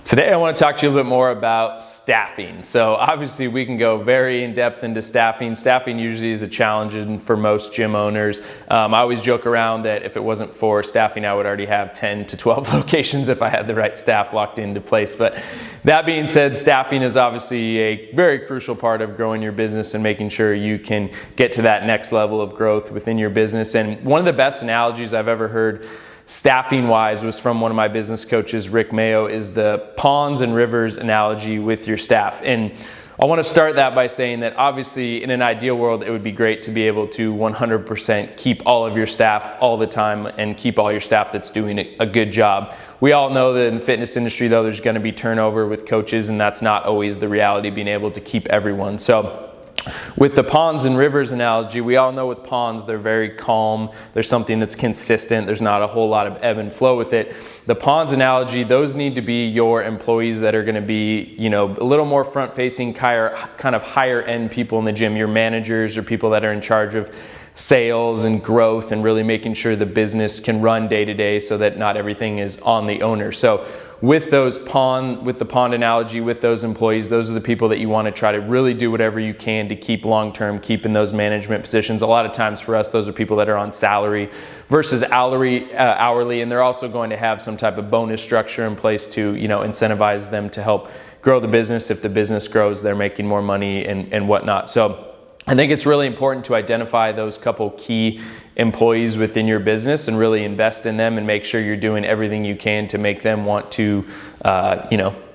Today I want to talk to you a little bit more about staffing. So obviously we can go very in depth into staffing. Staffing usually is a challenge for most gym owners. I always joke around that if it wasn't for staffing, I would already have 10 to 12 locations if I had the right staff locked into place. But that being said, staffing is obviously a very crucial part of growing your business and making sure you can get to that next level of growth within your business. And one of the best analogies I've ever heard staffing wise was from one of my business coaches, Rick Mayo, is the ponds and rivers analogy with your staff. And I want to start that by saying that obviously in an ideal world, it would be great to be able to 100% keep all of your staff all the time and keep all your staff that's doing a good job. We all know that in the fitness industry though, there's going to be turnover with coaches, and that's not always the reality, being able to keep everyone. So with the ponds and rivers analogy, we all know with ponds, they're very calm. There's something that's consistent. There's not a whole lot of ebb and flow with it. The ponds analogy, those need to be your employees that are going to be, a little more front facing, kind of higher end people in the gym, your managers or people that are in charge of sales and growth and really making sure the business can run day to day so that not everything is on the owner. So with the pond analogy, with those employees, those are the people that you want to try to really do whatever you can to keep long-term, keep in those management positions. A lot of times for us, those are people that are on salary versus hourly, and they're also going to have some type of bonus structure in place to, incentivize them to help grow the business. If the business grows, they're making more money and whatnot. So I think it's really important to identify those couple key employees within your business and really invest in them and make sure you're doing everything you can to make them want to,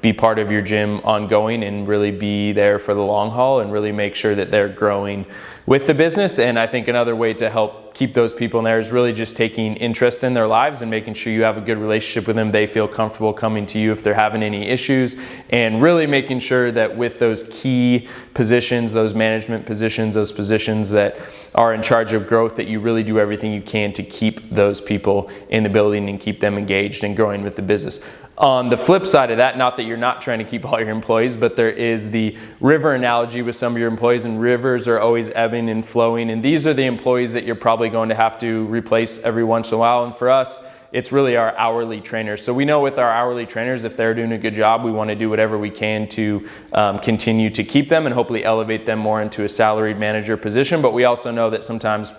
be part of your gym ongoing and really be there for the long haul and really make sure that they're growing with the business. And I think another way to help keep those people in there is really just taking interest in their lives and making sure you have a good relationship with them. They feel comfortable coming to you if they're having any issues, and really making sure that with those key positions, those management positions, those positions that are in charge of growth, that you really do everything you can to keep those people in the building and keep them engaged and growing with the business. On the flip side of that, not that you're not trying to keep all your employees, but there is the river analogy with some of your employees, and rivers are always ebbing and flowing. And these are the employees that you're probably going to have to replace every once in a while. And for us, it's really our hourly trainers. So we know with our hourly trainers, if they're doing a good job, we want to do whatever we can to continue to keep them and hopefully elevate them more into a salaried manager position. But we also know that sometimes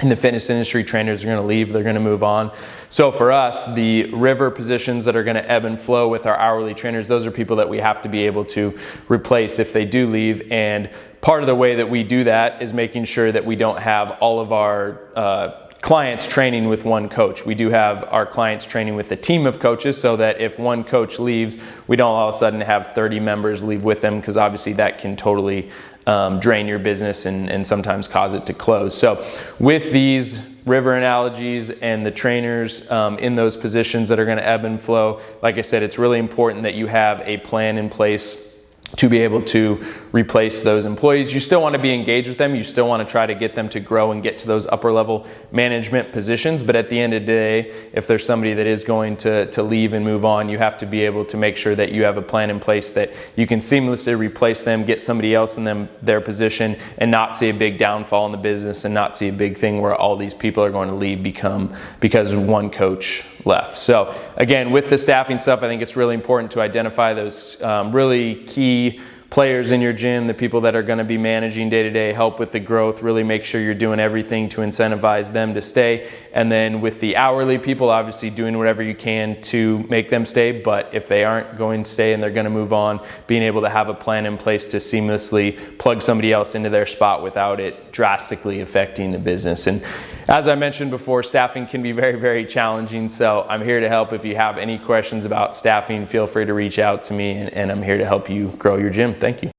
in the fitness industry, trainers are going to leave, they're going to move on. So for us, the river positions that are going to ebb and flow with our hourly trainers, those are people that we have to be able to replace if they do leave. And part of the way that we do that is making sure that we don't have all of our clients training with one coach. We do have our clients training with a team of coaches, so that if one coach leaves, we don't all of a sudden have 30 members leave with them, because obviously that can totally drain your business and sometimes cause it to close. So with these river analogies and the trainers in those positions that are going to ebb and flow, like I said, it's really important that you have a plan in place to be able to replace those employees. You still want to be engaged with them. You still want to try to get them to grow and get to those upper level management positions. But at the end of the day, if there's somebody that is going to leave and move on, you have to be able to make sure that you have a plan in place that you can seamlessly replace them, get somebody else in their position, and not see a big downfall in the business and not see a big thing where all these people are going to leave because one coach left. So again, with the staffing stuff, I think it's really important to identify those really key players in your gym, the people that are going to be managing day to day, help with the growth, really make sure you're doing everything to incentivize them to stay. And then with the hourly people, obviously doing whatever you can to make them stay. But if they aren't going to stay and they're going to move on, being able to have a plan in place to seamlessly plug somebody else into their spot without it drastically affecting the business. And as I mentioned before, staffing can be very, very challenging. So I'm here to help. If you have any questions about staffing, feel free to reach out to me, and I'm here to help you grow your gym. Thank you.